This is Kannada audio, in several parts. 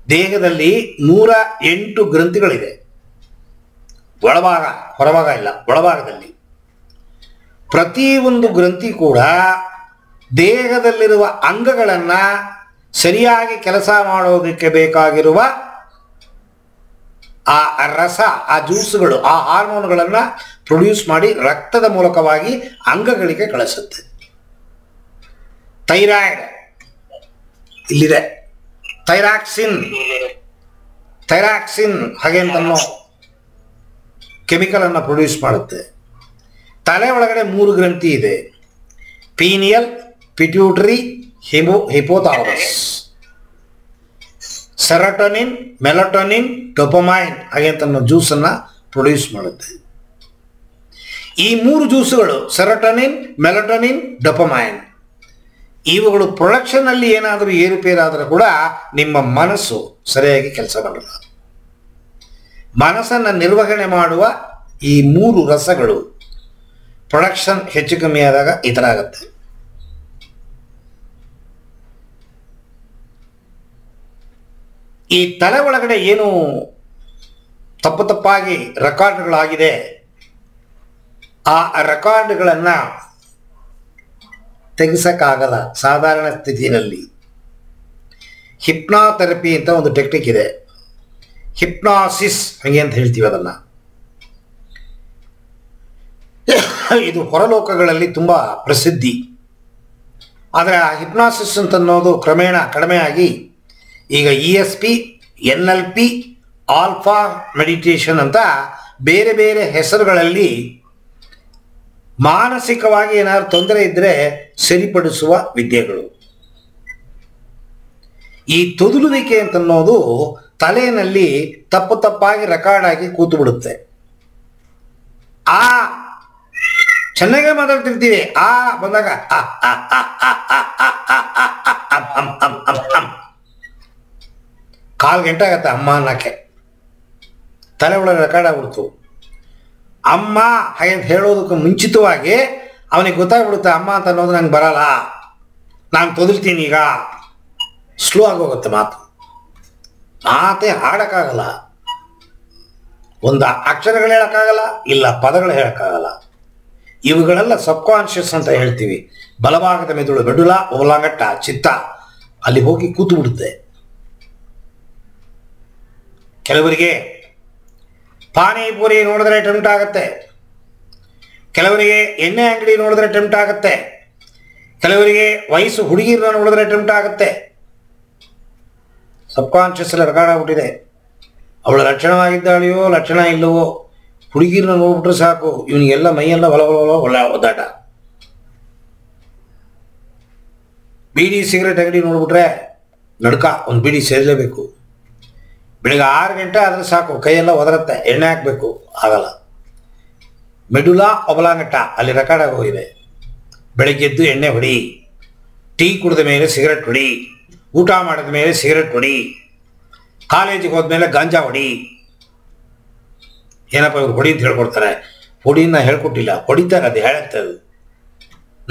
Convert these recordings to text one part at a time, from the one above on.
ದೇಹದಲ್ಲಿ 108 ಗ್ರಂಥಿಗಳಿದೆ. ಒಳಭಾಗ, ಹೊರಭಾಗ ಇಲ್ಲ, ಒಳಭಾಗದಲ್ಲಿ. ಪ್ರತಿಯೊಂದು ಗ್ರಂಥಿ ಕೂಡ ದೇಹದಲ್ಲಿರುವ ಅಂಗಗಳನ್ನು ಸರಿಯಾಗಿ ಕೆಲಸ ಮಾಡೋದಕ್ಕೆ ಬೇಕಾಗಿರುವ ಆ ರಸ, ಆ ಜ್ಯೂಸ್ಗಳು, ಆ ಹಾರ್ಮೋನ್ಗಳನ್ನು ಪ್ರೊಡ್ಯೂಸ್ ಮಾಡಿ ರಕ್ತದ ಮೂಲಕವಾಗಿ ಅಂಗಗಳಿಗೆ ಕಳಿಸುತ್ತೆ. ಥೈರಾಯ್ಡ್ ಇಲ್ಲಿದೆ, ಥೈರಾಕ್ಸಿನ್ ಹಾಗೆ ಅಂತನೋ ಕೆಮಿಕಲನ್ನು ಪ್ರೊಡ್ಯೂಸ್ ಮಾಡುತ್ತೆ. ತಲೆ ಒಳಗಡೆ 3 ಗ್ರಂಥಿ ಇದೆ: pineal, pituitary, hypothalamus. Serotonin, melatonin, dopamine ಹಾಗೆ ಅಂತನೋ ಜ್ಯೂಸನ್ನು ಪ್ರೊಡ್ಯೂಸ್ ಮಾಡುತ್ತೆ. ಈ 3 ಜ್ಯೂಸುಗಳು ಸೆರೋಟೋನಿನ್, ಮೆಲಟೋನಿನ್, ಡೋಪಮೈನ್, ಇವುಗಳು ಪ್ರೊಡಕ್ಷನ್ನಲ್ಲಿ ಏನಾದರೂ ಏರುಪೇರಾದರೂ ಕೂಡ ನಿಮ್ಮ ಮನಸ್ಸು ಸರಿಯಾಗಿ ಕೆಲಸ ಮಾಡಲ್ಲ. ಮನಸ್ಸನ್ನು ನಿರ್ವಹಣೆ ಮಾಡುವ ಈ 3 ರಸಗಳು ಪ್ರೊಡಕ್ಷನ್ ಹೆಚ್ಚು ಕಮ್ಮಿ ಆದಾಗ ಈ ಥರ ಆಗುತ್ತೆ. ಈ ತಲೆ ಒಳಗಡೆ ಏನು ತಪ್ಪಾಗಿ ರೆಕಾರ್ಡ್ಗಳಾಗಿದೆ, ಆ ರೆಕಾರ್ಡ್ಗಳನ್ನು ತೆಗೆಸಕ್ಕಾಗಲ್ಲ ಸಾಧಾರಣ ಸ್ಥಿತಿಯಲ್ಲಿ. ಹಿಪ್ನಾಥೆರಪಿ ಅಂತ ಒಂದು ಟೆಕ್ನಿಕ್ ಇದೆ, ಹಿಪ್ನಾಸಿಸ್ ಹಾಗೆ ಅಂತ ಹೇಳ್ತೀವಿ ಅದನ್ನು. ಇದು ಹೊರಲೋಕಗಳಲ್ಲಿ ತುಂಬ ಪ್ರಸಿದ್ಧಿ. ಆದರೆ ಆ ಹಿಪ್ನಾಸಿಸ್ ಅಂತ ಅನ್ನೋದು ಕ್ರಮೇಣ ಕಡಿಮೆ ಆಗಿ ಈಗ ESP, NLP, ಆಲ್ಫಾ ಮೆಡಿಟೇಷನ್ ಅಂತ ಬೇರೆ ಬೇರೆ ಹೆಸರುಗಳಲ್ಲಿ ಮಾನಸಿಕವಾಗಿ ಏನಾದ್ರು ತೊಂದರೆ ಇದ್ದರೆ ಸರಿಪಡಿಸುವ ವಿದ್ಯೆಗಳು. ಈ ತೊದಲುವಿಕೆ ಅಂತನ್ನೋದು ತಲೆಯಲ್ಲಿ ತಪ್ಪಾಗಿ ರೆಕಾರ್ಡ್ ಆಗಿ ಕೂತು ಬಿಡುತ್ತೆ. ಆ ಚೆನ್ನಾಗೇ ಮಾತಾಡ್ತಿರ್ತೀವಿ, ಆ ಬಂದಾಗ ಕಾಲು ಗಂಟೆ ಆಗತ್ತೆ ಅಮ್ಮ ಅನ್ನಕ್ಕೆ. ತಲೆ ಒಳಗೆ ರೆಕಾರ್ಡ್ ಆಗ್ಬಿಡ್ತು. ಅಮ್ಮ ಹಾಗೆ ಅಂತ ಹೇಳೋದಕ್ಕೆ ಮುಂಚಿತವಾಗಿ ಅವನಿಗೆ ಗೊತ್ತಾಗ್ಬಿಡುತ್ತೆ ಅಮ್ಮ ಅಂತ ಅನ್ನೋದು ನಂಗೆ ಬರಲ್ಲ, ನಾನು ತೊದಲ್ತೀನಿ ಈಗ. ಸ್ಲೋ ಆಗೋಗುತ್ತೆ ಮಾತೇ ಹಾಡೋಕ್ಕಾಗಲ್ಲ, ಒಂದು ಅಕ್ಷರಗಳು ಹೇಳೋಕ್ಕಾಗಲ್ಲ, ಇಲ್ಲ ಪದಗಳು ಹೇಳೋಕ್ಕಾಗಲ್ಲ. ಇವುಗಳೆಲ್ಲ ಸಬ್ಕಾನ್ಷಿಯಸ್ ಅಂತ ಹೇಳ್ತೀವಿ. ಬಲಭಾಗದ ಮೆದುಳು, ಮೆಡುಲ, ಒಬಲಾಂಗಟ್ಟ, ಚಿತ್ತ ಅಲ್ಲಿ ಹೋಗಿ ಕೂತು ಬಿಡುತ್ತೆ. ಕೆಲವರಿಗೆ ಪಾನಿಪುರಿ ನೋಡಿದ್ರೆ ಟೆಂಪ್ಟ್ ಆಗುತ್ತೆ, ಕೆಲವರಿಗೆ ಎಣ್ಣೆ ಅಂಗಡಿ ನೋಡಿದ್ರೆ ಟೆಂಪ್ಟ್ ಆಗುತ್ತೆ, ಕೆಲವರಿಗೆ ವಯಸ್ಸು ಹುಡುಗಿರನ್ನ ನೋಡಿದ್ರೆ ಟೆಂಪ್ಟ್ ಆಗುತ್ತೆ. ಸಬ್ಕಾನ್ಷಿಯಸ್ ಅಲ್ಲಿ ರೆಕಾರ್ಡ್ ಆಗ್ಬಿಟ್ಟಿದೆ. ಅವಳು ಲಕ್ಷಣವಾಗಿದ್ದಾಳೆಯೋ ಲಕ್ಷಣ ಇಲ್ಲವೋ, ಹುಡುಗಿರನ್ನ ನೋಡ್ಬಿಟ್ರೆ ಸಾಕು ಇವನಿಗೆಲ್ಲ ಮೈಯೆಲ್ಲ ಒಳ್ಳೆ ಒದ್ದಾಟ. ಬೀಡಿ ಸಿಗರೇಟ್ ಅಂಗಡಿ ನೋಡ್ಬಿಟ್ರೆ ನಡ್ಕ, ಒಂದು ಬೀಡಿ ಸೇರಲೇಬೇಕು. ಬೆಳಿಗ್ಗೆ 6 ಗಂಟೆ ಆದರೆ ಸಾಕು ಕೈಯೆಲ್ಲ ಒದರುತ್ತೆ, ಎಣ್ಣೆ ಹಾಕಬೇಕು, ಆಗಲ್ಲ. ಮೆಡುಲಾ ಒಬಲಾಂಗಟ್ಟ ಅಲ್ಲಿ ರೆಕಾರ್ಡ್ ಆಗೋಗಿದೆ. ಬೆಳಗ್ಗೆದ್ದು ಎಣ್ಣೆ ಹೊಡಿ, ಟೀ ಕುಡಿದ ಮೇಲೆ ಸಿಗರೆಟ್ ಹೊಡಿ, ಊಟ ಮಾಡಿದ ಮೇಲೆ ಸಿಗರೆಟ್ ಹೊಡಿ, ಕಾಲೇಜಿಗೆ ಹೋದ್ಮೇಲೆ ಗಾಂಜಾ ಹೊಡಿ. ಏನಪ್ಪ ಇವ್ರು ಹೊಡಿ ಅಂತ ಹೇಳ್ಕೊಡ್ತಾರೆ, ಹೊಡಿನ ಹೇಳ್ಕೊಟ್ಟಿಲ್ಲ, ಹೊಡಿತಾರೆ, ಅದು ಹೇಳುತ್ತೆ. ಅದು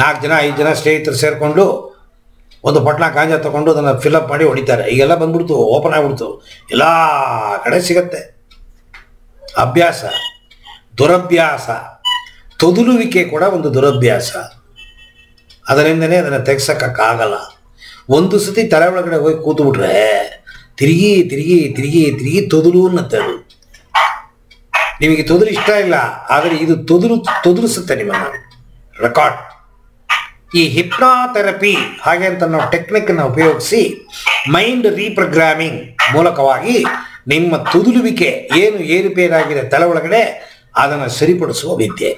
4 ಜನ 5 ಜನ ಸ್ನೇಹಿತರು ಸೇರಿಕೊಂಡು ಒಂದು ಪಟ್ನ ಗಾಂಜಾ ತೊಗೊಂಡು ಅದನ್ನು ಫಿಲಪ್ ಮಾಡಿ ಹೊಡಿತಾರೆ. ಈಗೆಲ್ಲ ಬಂದ್ಬಿಡ್ತು, ಓಪನ್ ಆಗಿಬಿಡ್ತು, ಎಲ್ಲ ಕಡೆ ಸಿಗತ್ತೆ. ಅಭ್ಯಾಸ, ದುರಭ್ಯಾಸ. ತೊದಲುವಿಕೆ ಕೂಡ ಒಂದು ದುರಭ್ಯಾಸ. ಅದರಿಂದನೇ ಅದನ್ನು ತೆಗ್ಸೋಕ್ಕಾಗಲ್ಲ. ಒಂದು ಸತಿ ತಲೆ ಒಳಗಡೆ ಹೋಗಿ ಕೂತು ಬಿಟ್ರೆ ತಿರುಗಿ ತಿರುಗಿ ತಿರುಗಿ ತಿರುಗಿ ತೊದಲು ಅನ್ನತ್ತೆ. ಅದು ನಿಮಗೆ ತೊದಲು ಇಷ್ಟ ಇಲ್ಲ, ಆದರೆ ಇದು ತೊದಲಿಸುತ್ತೆ ನಿಮ್ಮನ್ನು. ರೆಕಾರ್ಡ್. ಈ ಹಿಪ್ನಾಥೆರಪಿ ಹಾಗೆ ಅಂತ ನಾವು ಟೆಕ್ನಿಕ್ಕನ್ನು ಉಪಯೋಗಿಸಿ ಮೈಂಡ್ ರೀಪ್ರೋಗ್ರಾಮಿಂಗ್ ಮೂಲಕವಾಗಿ ನಿಮ್ಮ ತೊದಲುವಿಕೆ ಏನು ಏರುಪೇರಾಗಿದೆ ತಲೆ ಒಳಗಡೆ ಅದನ್ನು ಸರಿಪಡಿಸುವ ವಿದ್ಯೆ.